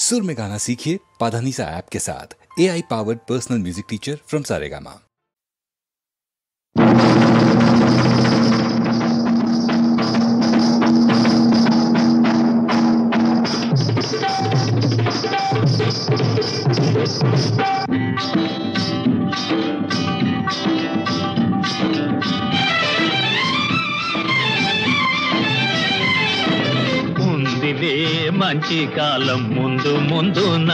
सुर में गाना सीखिए पाधानीसा ऐप के साथ। AI powered personal music teacher from Saregama. మంచి కాలం ముందు ముందున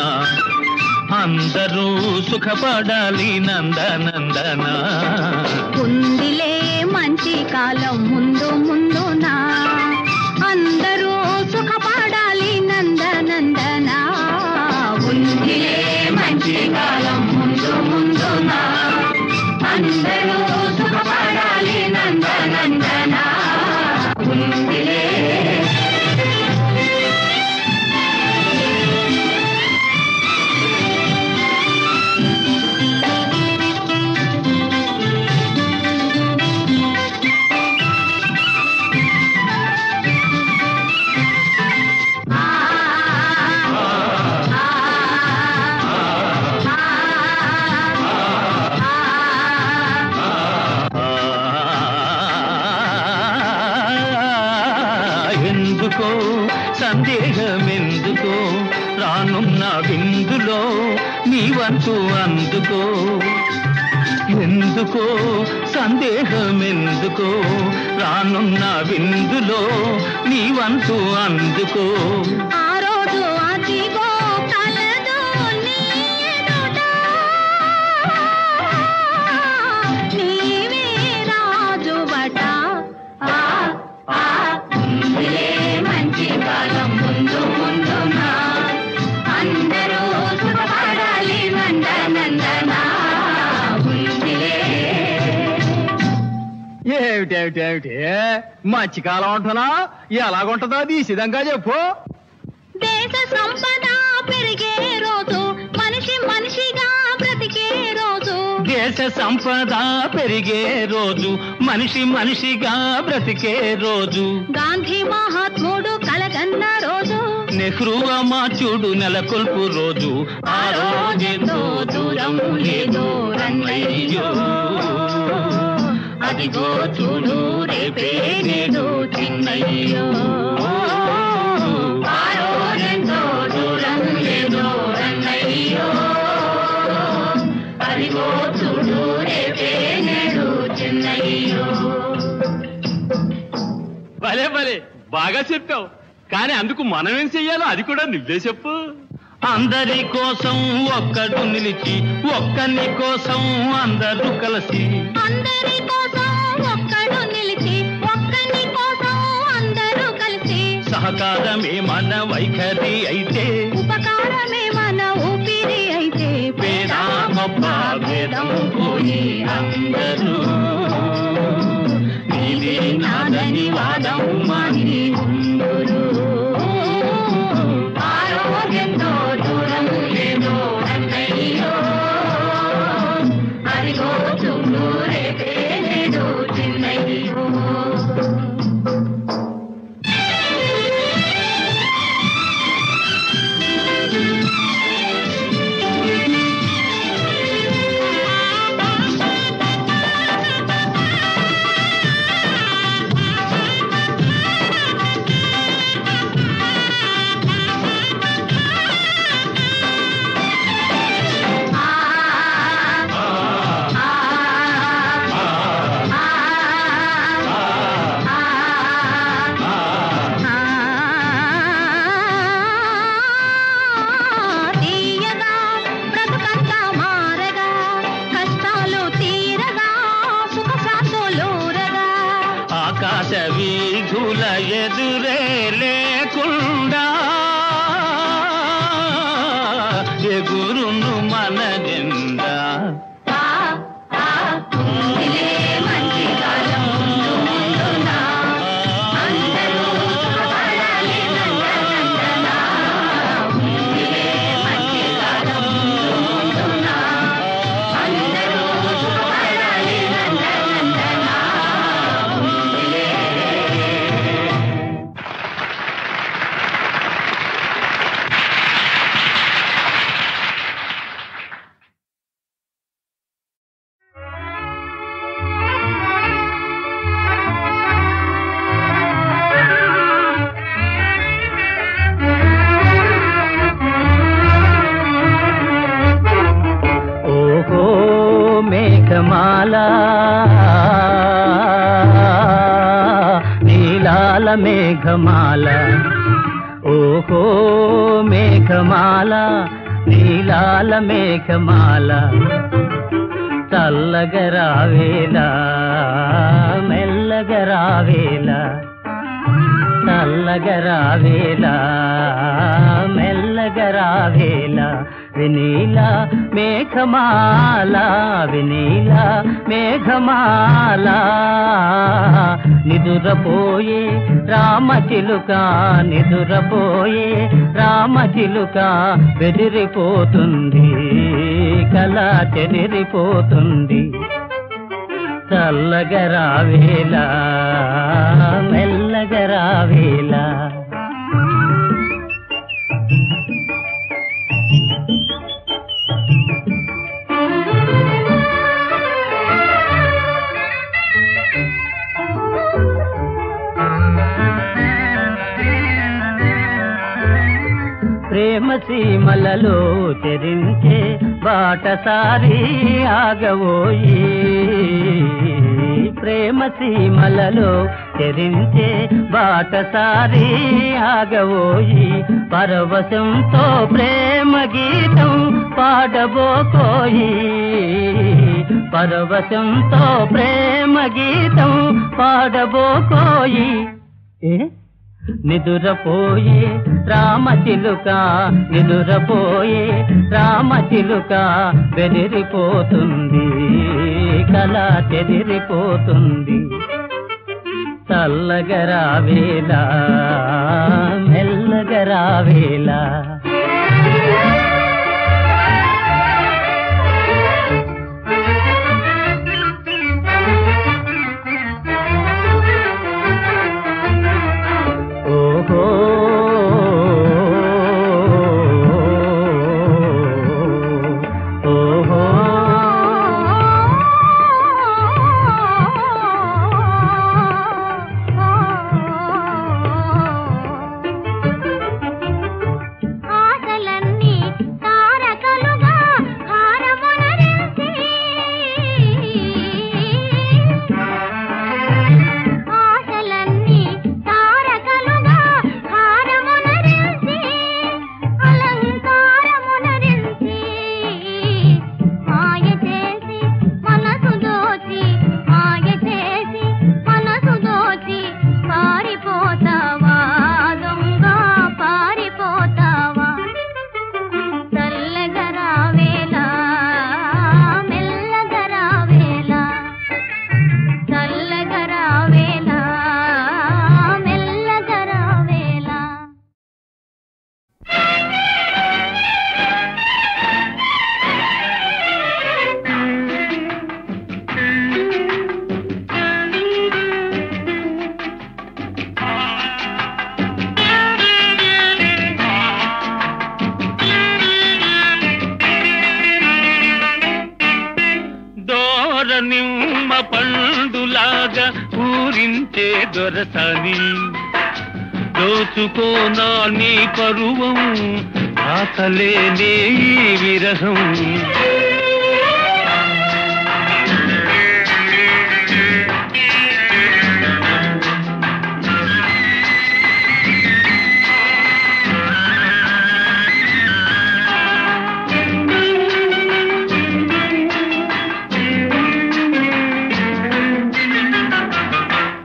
అందరూ సుఖపడాలి నందనందన. ఉందిలే మంచి కాలం ముందు ముందున అందరూ సుఖపడాలి నందనందన. ఉందిలే మంచి కాలం ముందు ముందున అందరూ సుఖపడాలి నందనందన. ఉందిలే సందేహమెందుకో రానున్న విందులో నీ వంతు అందుకో. ఎందుకో సందేహమెందుకో రానున్న విందులో నీ వంతు అందుకో. ఆ రోజు అదిగో కలదు నీ ఎదుట నీవే రాజువట. ఉందిలే మంచి కాలం ముందు ముందున అందరూ సుఖపడాలి నందనందన. ఉందిలే. ఏమిటేమిటేమిటి మంచి కాలం అంటున్నా? ఎలాగుంటుందో అది సిద్ధంగా చెప్పు. దేశ సంపద పెరిగే రోజు మనిషి మనిషిగా బ్రతికే రోజు. దేశ సంపద పెరిగే రోజు మనిషి మనిషిగా బ్రతికే రోజు. గాంధీ మహాత్ముడు కలగన్న రోజు. నెహ్రూ అమాత్యుడు నెలకొల్పు రోజు. ఆ రోజెంతో దూరం లేదో రన్నయ్యో. అదిగో చూడు రేపే నేడు చిన్నయ్యో. ఆ రోజెంతో దూరం లేదో రన్నయ్యో. అదిగో చూడు రేపే నేడు చిన్నయ్యో. భలే భలే బాగా చెప్పావు. కానీ అందుకు మనం ఏం చెయ్యాలో అది కూడా నువ్వే చెప్పు. అందరి కోసం ఒక్కడు నిలిచి ఒక్కని కోసం అందరూ కలిసి. అందరి కోసం ఒక్కడు నిలిచి ఒక్కని కోసం అందరూ కలిసి. సహకారమే మన వైఖరి అయితే ఉపకారమే మన ఊపిరి అయితే. పేద గొప్ప భేదం పోయి అందరూ నీది నాదని వాదం మాని ఉందురు. ఆరోగ్యంతో దూరం లేదో అన్నయ్యో. అదిగో చూడు రేపే నేడు చిన్నయ్యో. ఆకాశ వీధుల ఎదురే లేకుండా ఎగురును మన జెండా. మేఘమాల ఓహో మేఘమాల నీలాల మేఘమాల చల్లగరావేలా మెల్లగరావేలా చల్లగరావేలా మెల్లగరావేలా వినీలా మేఘమాల వినీలా మేఘమాల నిదురపోయే రామచిలుక నిదురపోయే రామచిలుక బెదిరిపోతుంది కళ చెదిరిపోతుంది చల్లగరావేలా మెల్లగరావేలా ప్రేమ సీమలలో చెరించే బాటసారి ఆగవోయి ప్రేమ సీమలలో చెరించే బాటసారి ఆగవోయి పరవశంతో ప్రేమ గీతం పాడబోకోయి పరవశంతో ప్రేమ గీతం పాడబోకోయి నిదురపోయే రామచిలుక నిదురపోయే రామచిలుక బెదిరిపోతుంది కళ చెదిరిపోతుంది చల్లగరావేలా మెల్లగరావేలా నిమ్మ పండులాగా ఊరించే దొరసాని దోచుకోనా నీ పరువం ఆకలేనే విరహం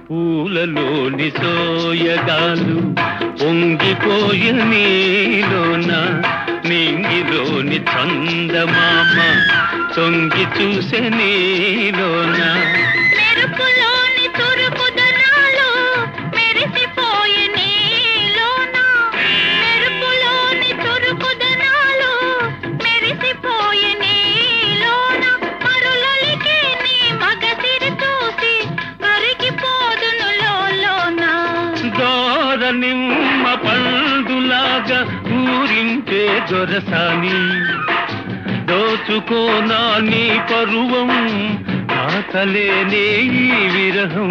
పూలలోని సోయగాలు పొంగిపోయి నీలోన నింగిలోని చందమామ తొంగి చూసే నీలోన మెరుపులోని తురుపుదనాలు మెరిసిపోయి నీలోన మెరుపులోని తురుపుదనాలు మెరిసిపోయి నీలోన మరులలికి నీ మగసిరి చూసి కరిగిపోదును లోలోన దోర నిమ్మ పండులాగా ఊరించే దొరసాని దోచుకోనా నీ పరువం ఆకలేనే ఈ విరహం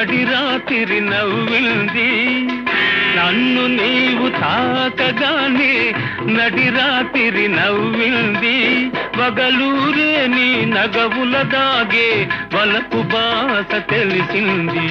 నడిరాత్రి నవ్వింది నన్ను నీవు తాకగానే నడిరాత్రి నవ్వింది వగలూరే నీ నగవుల దాగే వలపు బాస తెలిసింది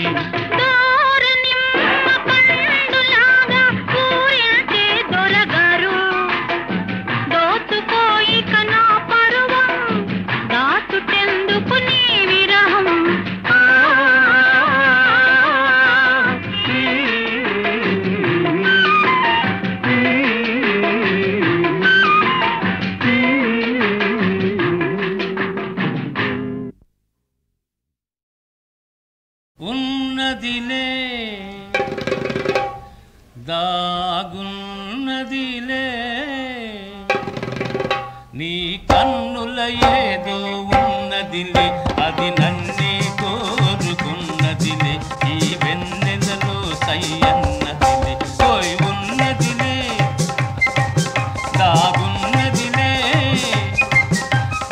ఉన్నదిలే దాగున్నదిలే నీ కన్నుల ఏదో ఉన్నదిలే అది నన్నే కోరుకున్నదిలే ఈ వెన్నెలలో సయ్యన్నదిలే ఓయ్ ఉన్నదిలే దాగున్నదిలే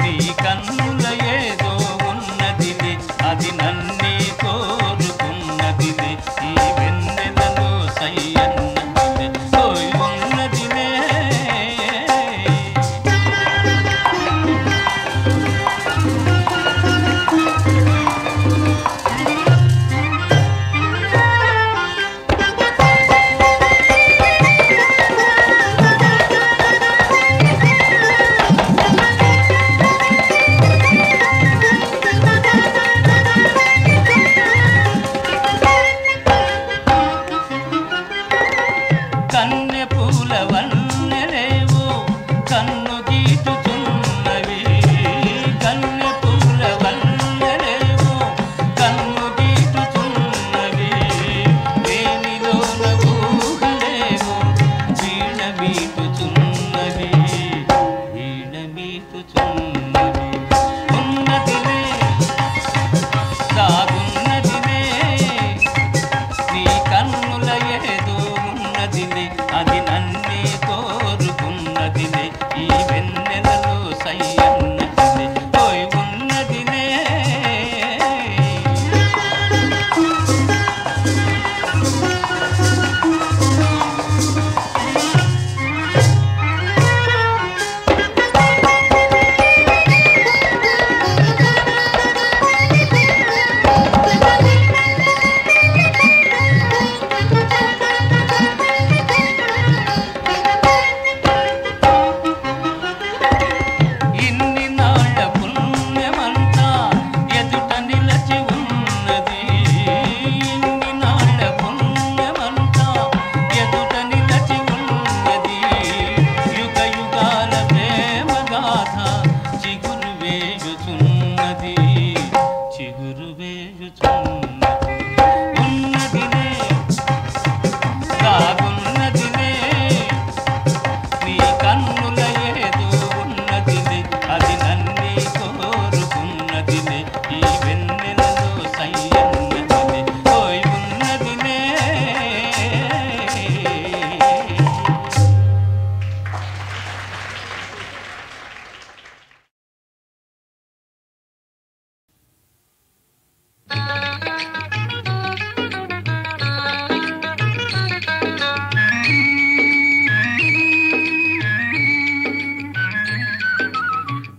నీ కన్నుల ఏదో ఉన్నదిలే అది నన్నే కోరుకున్నదిలే ఈ వెన్నెలలో సయ్యన్నదిలే ఓయ్ ఉన్నదిలే కన్నె పూల వన్నెలేవో కన్ను గీటుచున్నవి కన్నె పూల వన్నెలేవో కన్ను గీటుచున్నవి వేణిలోన ఊహలేవో వీణ మీటుచున్నవి వీణ మీటుచున్నవి ఉన్నదిలే దాగున్నదిలే నీ కన్నుల ఏదో ఉన్నదిలే అది నన్నే కోరుకున్నదిలే ఈ వెన్నెలలో సయ్యన్నదిలే ఓయ్ ఉన్నదిలే ఇన్ని నాళ్ళ పుణ్యమంతా ఎదుట నిలచి ఉన్నది ఇన్ని నాళ్ళ పుణ్యమంతా ఎదుట నిలచి ఉన్నది యుగ యుగాల ప్రేమ గాథ చిగురు వేయుచున్నది చిగురు వేయుచున్నది ఉన్నదిలే దాగున్నదిలే నీ కన్నుల ఏదో ఉన్నదిలే అది నన్నే కోరుకున్నదిలే ఈ వెన్నెలలో సయ్యన్నదిలే ఓయ్ ఉన్నదిలే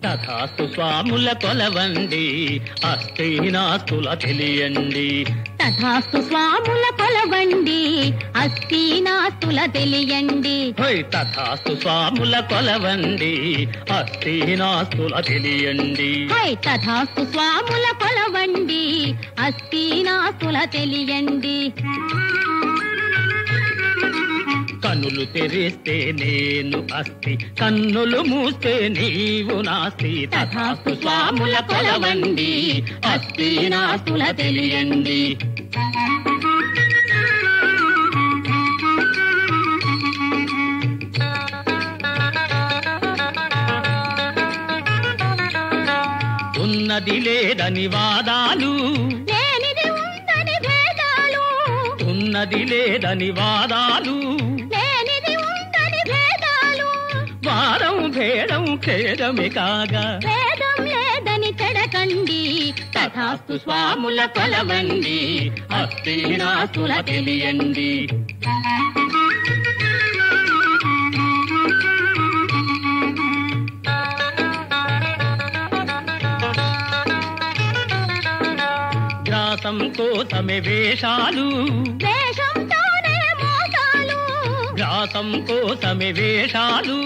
తథాస్తు స్వాముల కొలవండి అస్థినాస్తుల తెలియండి తథాస్తు స్వాముల కొలవండి అస్థినాస్తుల తెలియండి హోయ్ తథాస్తు స్వాముల కొలవండి అస్థినాస్తుల తెలియండి హై తథాస్తు స్వాముల కొలవండి అస్థినాస్తుల తెలియండి కన్నులు తెరిస్తే నేను అస్థి కన్నులు మూస్తే నీవు నాస్తి తథాస్తు స్వాముల కొలవండి అస్థినాస్తుల తెలియండి ఉన్నది లేదని వాదాలు లేనిది ఉందని భేదాలు ఉన్నది లేదని వాదాలు లేనిది ఉందని భేదాలు వారం భేదం ఖేదమే కాగా భేదం లేదని లేదని చెడకండి తథాస్తు స్వాముల కొలవండి అస్థినాస్తుల తెలియండి గ్రాసం కోసమే వేషాలు వేషంతోనే మోసాలు గ్రాసం కోసమే వేషాలు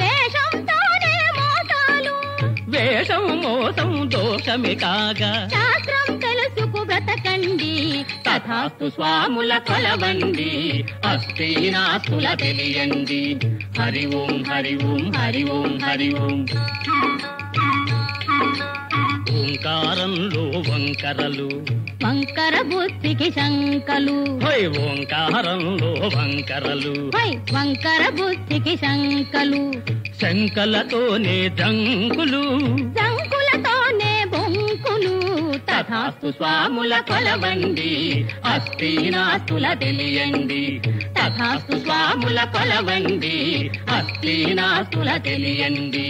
వేషంతోనే మోసాలు వేషం మోసం దోషమే కాగా శాస్త్రం తెలుసుకు బ్రతకండి తథాస్తు స్వాముల కొలవండి అస్థినాస్తుల తెలియండి హరి ఓం హరి ఓం హరి ఓం హరి ఓం ఓంకారంలో వంకరలు వంకర బుద్ధికి శంకలు హై ఓంకారంలో వంకరలు వంకర బుద్ధికి శంకలు శంకలతోనే జంకులు శంకులతోనే బొంకులు తథాస్తు స్వాముల కొలవండి అస్థినాస్తుల తెలియండి తథాస్తు స్వాముల కొలవండి అస్థినాస్తుల తెలియండి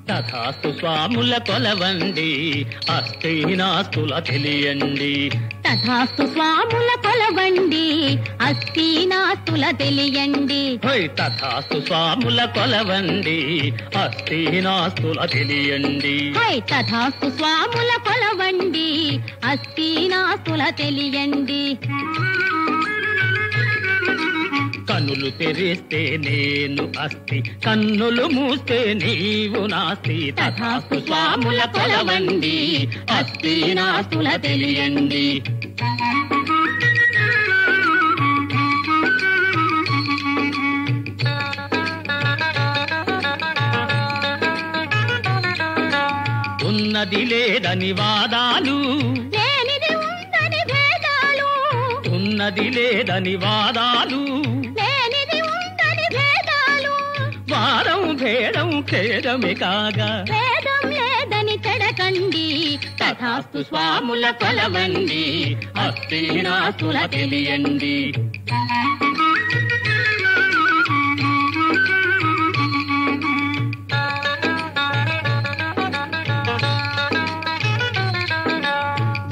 తథాస్తు స్వాముల కొలవండి అస్థినాస్తుల తెలియండి తథాస్తు స్వాముల కొలవండి అస్థినాస్తుల తెలియండి తథాస్తు స్వాముల కొలవండి అస్థినాస్తుల తెలియండి తథాస్తు స్వాముల కొలవండి అస్థినాస్తుల తెలియండి కన్నులు తెరిస్తే నేను అస్థి కన్నులు మూస్తే నీవు నాస్తి తథాస్తు స్వాముల కొలవండి అస్థినాస్తుల తెలియండి ఉన్నది లేదని వాదాలు లేనిది ఉందని భేదాలు ఉన్నది లేదని వాదాలు లేనిది ఉందని భేదాలు వారం భేదం ఖేదమే కాగా భేదం లేదని చెడకండి తథాస్తు స్వాముల కొలవండి అస్థినాస్తుల తెలియండి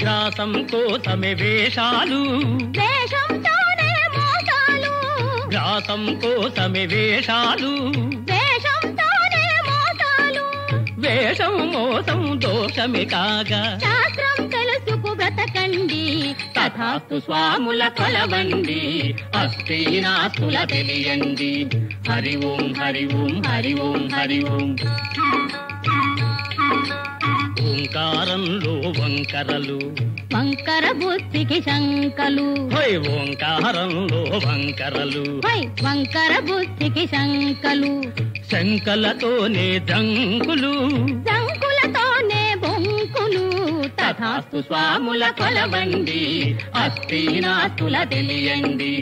గ్రాసం కోసమే వేషాలు వేషంతోనే మోసాలు గ్రాసం కోసమే వేషాలు వేషంతోనే మోసాలు వేషం మోసం దోషమే కాగా శాస్త్రం తెలుసుకు బ్రతకండి తథాస్తు స్వాముల కొలవండి అస్థినాస్తుల తెలియండి హరి ఓం హరి ఓం హరి ఓం హరి ఓం ఓంకారంలో వంకరలు వంకర బుద్ధికి శంకలు ఓంకారంలో వంకరలు వంకర బుద్ధికి శంకలు శంకలతోనే జంకులు శంకులతోనే బొంకులు తథాస్తు స్వాముల కొలవండి అస్థినాస్తుల తెలియండి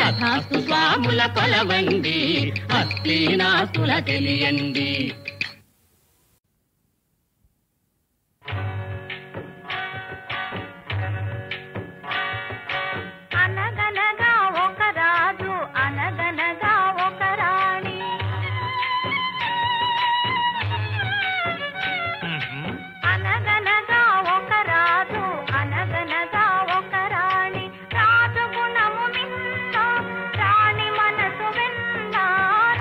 తథాస్తు స్వాముల కొలవండి అస్థినాస్తుల తెలియండి అనగనగా ఒక రాజు అనగనగా ఒక రాణి అనగనగా ఒక రాజు అనగనగా ఒక రాణి రాజు గుణము మిన్న రాణి మనసు వెన్న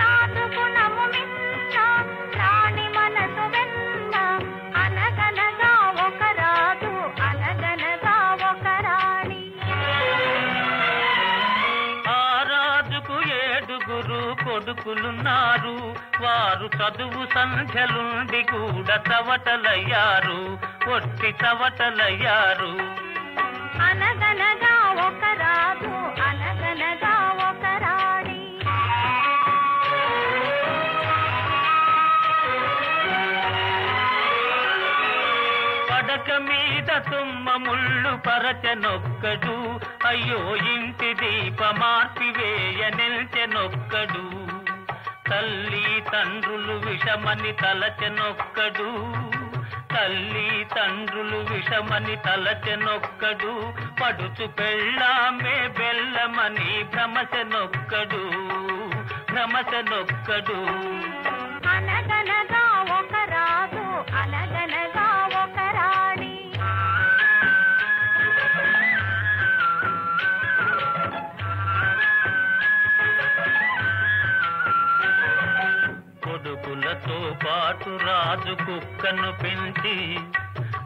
రాజు గుణము మిన్న రాణి మనసు వెన్న అనగనగా ఒక రాజు అనగనగా ఒక రాణి ఆ రాజుకు 7 కొడుకులున్నారు వారు చదువు సంఖ్యలుండి కూడా చవటలయ్యారు ఒట్టి చవటలయ్యారు అనగనగా ఒక రాజు అనగనగా ఒక రాణి పడక మీద తుమ్మ ముళ్ళు పరచనొక్కడు అయ్యో ఇంటి దీప మార్పివేయ నిల్చెనొక్కడు తల్లి తండ్రులు విషమని తలచెనొక్కడు తల్లి తండ్రులు విషమని తలచెనొక్కడు, పడుచు పెళ్ళామే బెల్లమని భ్రమచెనొక్కడు. అనగనగా ఒక రాజు అనగనగా ఒక రాణి. కొడుకులతో పాటు రాజు కుక్కను పెంచి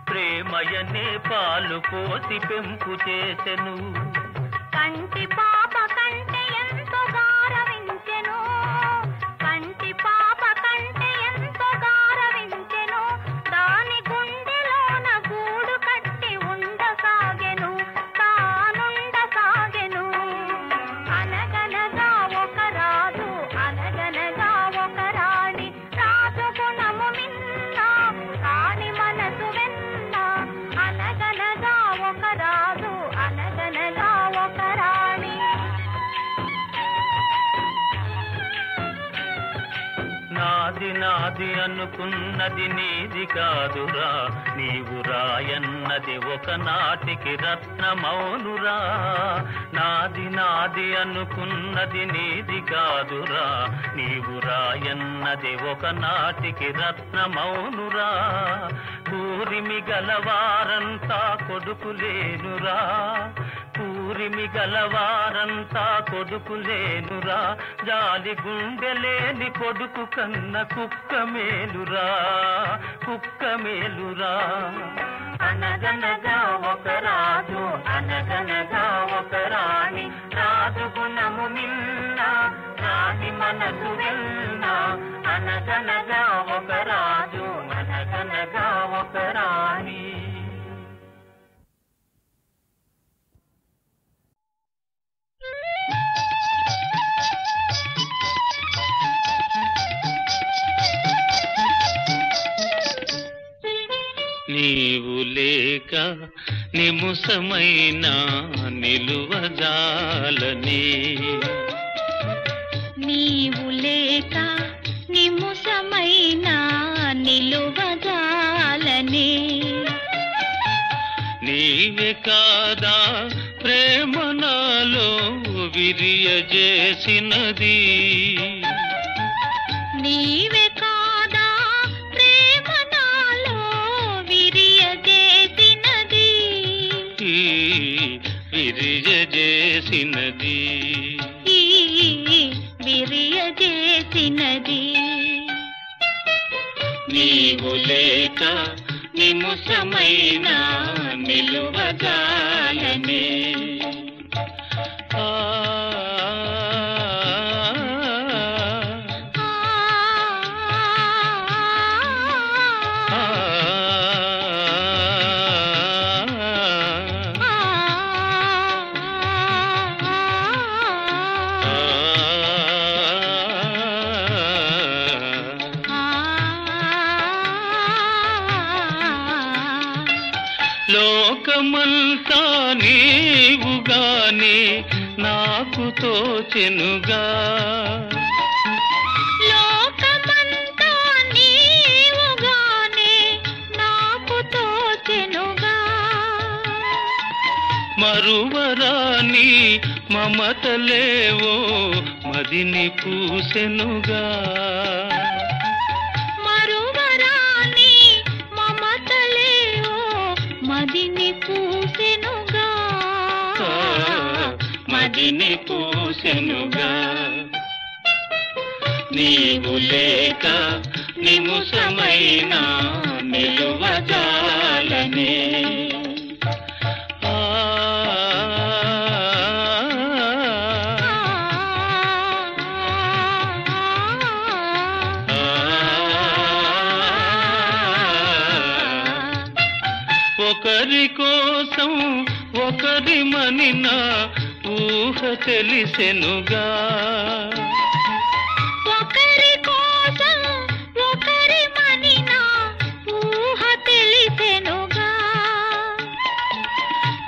ప్రేమయనే పాలు పోసి పెంపు చేసెను. కంటి పాప కంటే ఎంతో గారవించెను, కంటి పాప కంటే ఎంతో గారవించెను. దాని గుండెలోన గూడు కట్టి ఉండసాగెను, తానుండసాగెను. అనగనగా ఒక రాజు అనగనగా ఒక రాణి. రాజు గుణము మిన్న రాణి మనసు వెన్న. అనగనగా ఒక రాజు అనగనగా ఒక రాణి. నాది నాది అనుకున్నది నీది కాదురా, నీవు రాయన్నది ఒకనాటికి రత్నమౌనురా. నాది నాది అనుకున్నది నీది కాదురా, నీవు రాయన్నది ఒకనాటికి రత్నమౌనురా. కూరిమి గలవారంతా కొడుకులేనురా, కూరిమి గలవారంతా కొడుకులేనురా. జాలి గుండెలేని కొడుకు కన్న కుక్క మేలురా, కుక్క మేలురా. అనగనగా ఒక రాజు అనగనగా ఒక రాణి. రాజు గుణము మిన్న రాణి మనసు వెన్న. అనగనగా ఒక రాజు అనగనగా ఒక రాణి. నీవు లేక నిముసమైన నిలువజాలని, నీవు లేక నిముసమైన నిలువజాలని. నీవే కాదా ప్రేమ నాలో విరియజేసినది, నీవే కాదా ప్రేమ నాలో విరియజేసినది, విరియజేసినది, విరియజేసినది. నీవు లేక నిముసమైన నిలువజాలని. లోకమంతా నీవుగానే నాకు తోచెనుగా, లోకమంతా నీవుగానే నాకు తోచెనుగా. మరువరాని మమతలేవో మదిని పూసెనుగా, మరువరాని మమతలేవో మదిని పూసెనుగా, మదిని పూసెనుగా. నీవు లేక నిముసమైన నిలువజాలని. ఒకరి కోసం ఒకరి మనిన ఊహ తెలిసెనుగా, ఒకరి కోసం ఒకరి మనిన ఊహ తెలిసెనుగా.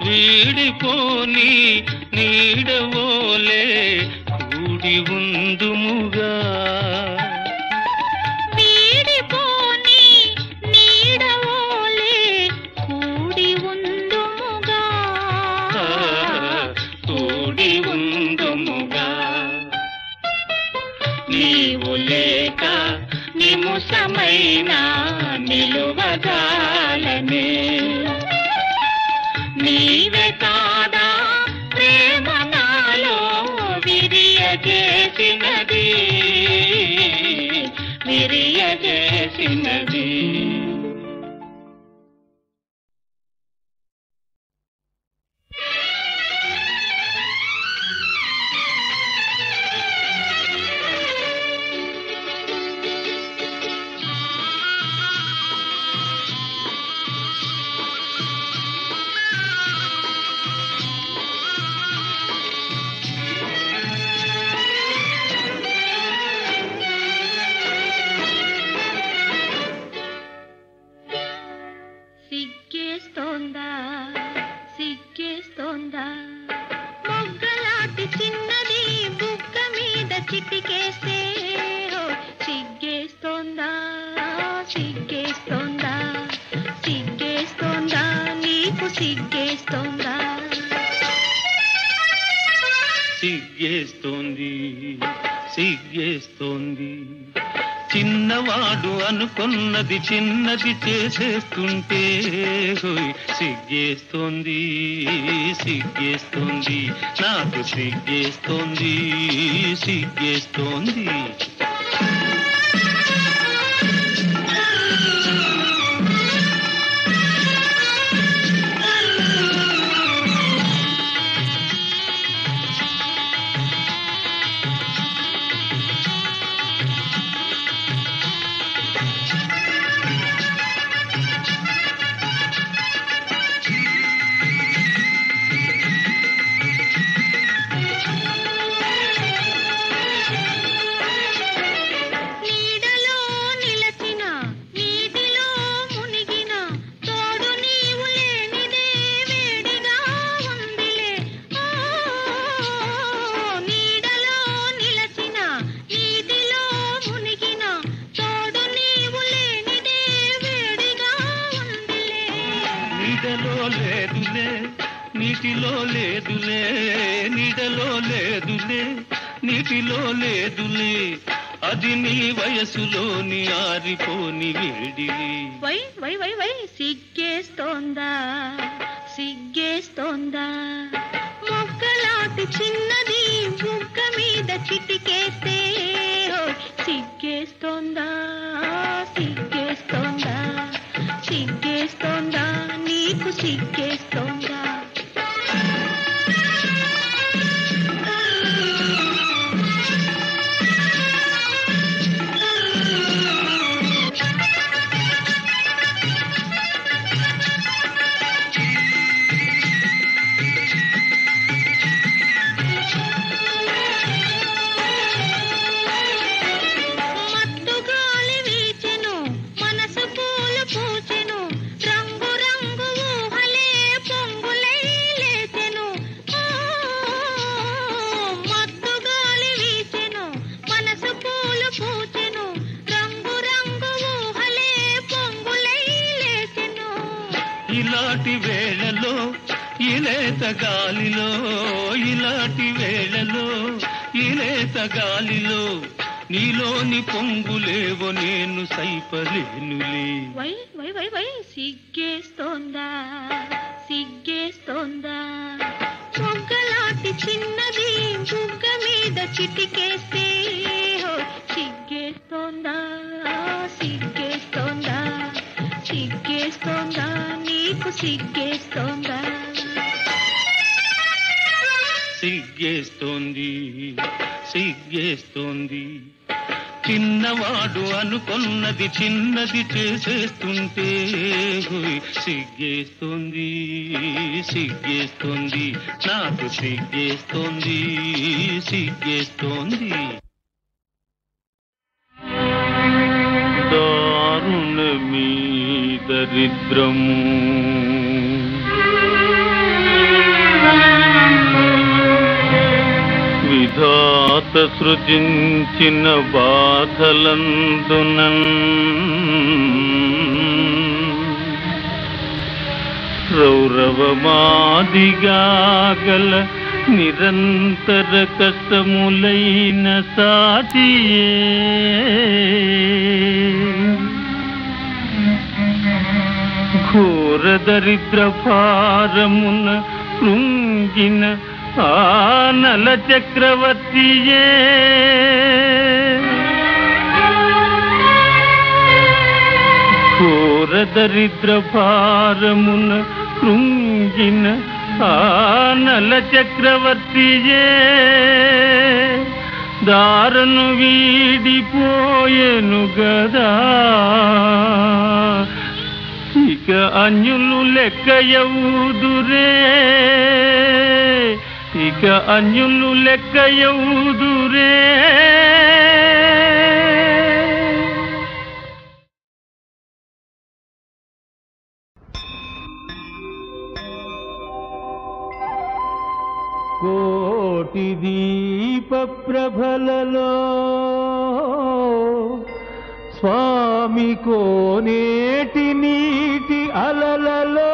వీడిపోని నీడవోలే కూడి ఉందుముగా, వీడిపోని నీడవోలే అయినా నిలువజాలనే నీవే కాదా ప్రేమ నాలో విరియజేసినది విరియజేసినది. సిగ్గేస్తోందా సిగ్గేస్తోందా మొగ్గలాంటి చిన్నది బుగ్గ మీద చిటికేస్తే సిగ్గేస్తోందా సిగ్గేస్తోందా సిగ్గేస్తోందా నీకు సిగ్గేస్తోందా సిగ్గేస్తోంది సిగ్గేస్తోంది చిన్నవాడు అనుకున్నది చిన్నది చేసేస్తుంటే హోయ్ సిగ్గేస్తోంది సిగ్గేస్తోంది నాకు సిగ్గేస్తోంది సిగ్గేస్తోంది. నీటిలో లేదులే నీడలో లేదులే నీటిలో లేదులే అది నీ వయసులోని ఆరిపోని వేడి. వై వై వై వై సిగ్గేస్తోందా సిగ్గేస్తోందా మొగ్గలాంటి చిన్నది బుగ్గ మీద చిటికేస్తే సిగ్గేస్తోందా సిగ్గేస్తోందా సిగ్గేస్తోందా నీకు సిగ్గేస్తోందా. ఇలాంటి వేళలో ఇలేత గాలిలో ఇలాంటి వేళలో ఇలేత గాలిలో నీలోని పొంగులేవో నేను సైపలేనులే. వై వై వై వై సిగ్గేస్తోందా సిగ్గేస్తోందా మొగ్గలాంటి చిన్నది బుగ్గ మీద చిటికేస్తే సిగ్గేస్తోందా సిగ్గేస్తోందా సిగ్గేస్తోందా నీకు సిగ్గేస్తోందా. సిగ్గేస్తోంది సిగ్గేస్తోంది చిన్నవాడు అనుకున్నది చిన్నది చేసేస్తుంటే సిగ్గేస్తోంది సిగ్గేస్తోంది నాకు సిగ్గేస్తోంది సిగ్గేస్తోంది. దారుణమీ దరిద్రము విధాత సృజించిన బాధలందునన్ రౌరవమాదిగాగల నిరంతర కష్టములైన సాటియే ఘోర దరిద్ర భారమున కృంగిన ఆ నల చక్రవర్తియే ఘోర దరిద్ర భారమున కృంగిన ఆ నల చక్రవర్తియే దారను వీడిపోయెను గదా ఇక అన్యులు లెక్కయవుదురే ఇక అన్యులు లెక్కయవుదురే కోటి దీప ప్రభలలో స్వామి కోనేటి నీటి అలలలో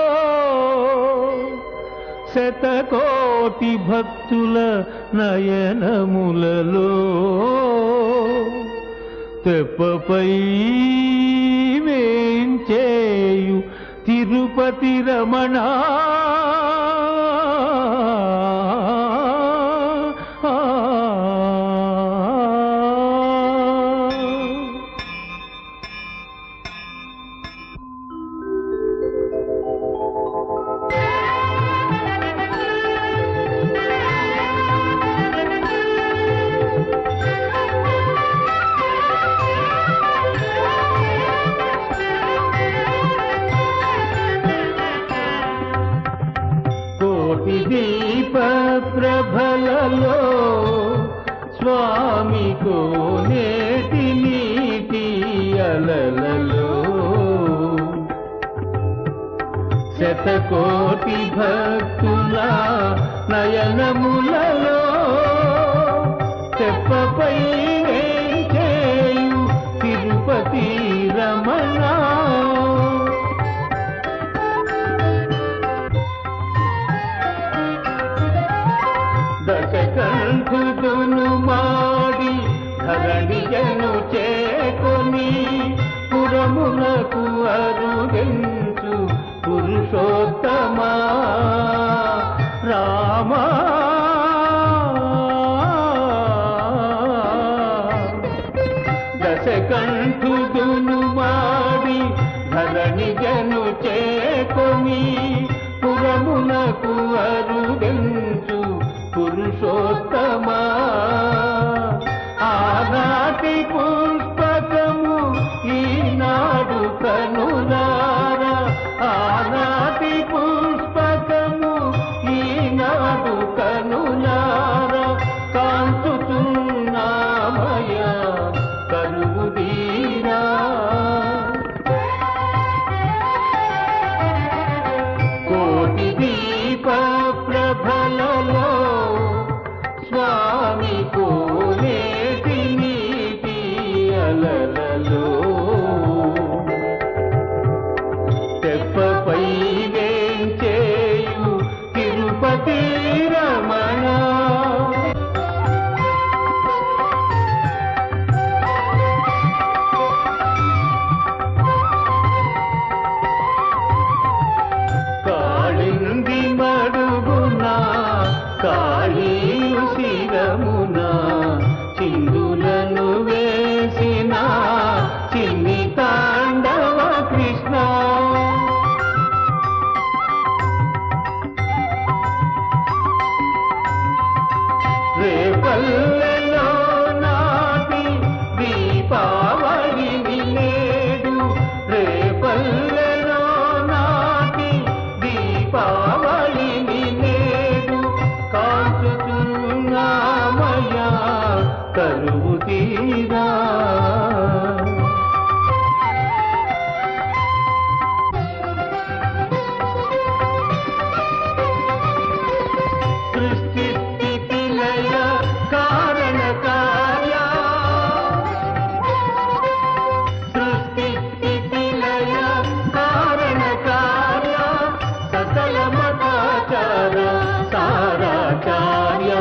శతకోటి భక్తుల నయనములలో తెప్పపై వేంచేయు తిరుపతి రమణ దీప ప్రభలలో స్వామి కోనేటి నీటి అలలలో శతకోటి భక్తుల నయనములలో తెప్పపై వేంచేయు తిరుపతి రమణ దశకంఠుడును మాడి ధరణిజను చేకొని పురమునకు అరుగెంచు పురుషోత్తమా రామా దశకంఠుడును మాడి ధరణిజను చేకొని పురమునకు అరుగెంచు పురుషోత్తమా ఆనాటి పుష్పకము ఈనాడు కనులారా ఆనాటి పుష్పకము ఈనాడు కనులారా కాంచుతున్నామయ కరువుదీరా కోటి దీప ప్రభలలో స్వామి కోనేటి నీటి అలలలో తెప్పపై వేంచేయు తిరుపతి రమణ కాళింది మడుగున కాళీయు శిరమున చిందులను వేసిన చిన్ని తాండవ కృష్ణ రేపల్లెలో నాటి దీపావళిని నేడు రేపల్లెలో నాటి దీపావళిని నేడు కాంచుతున్నామయ్యా కరువు తీరా సృష్టి స్థితి లయ కారణ కార్య సృష్టి స్థితి లయ కారణ కార్య సకల మతాచార సారాచార్య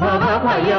భవ భయ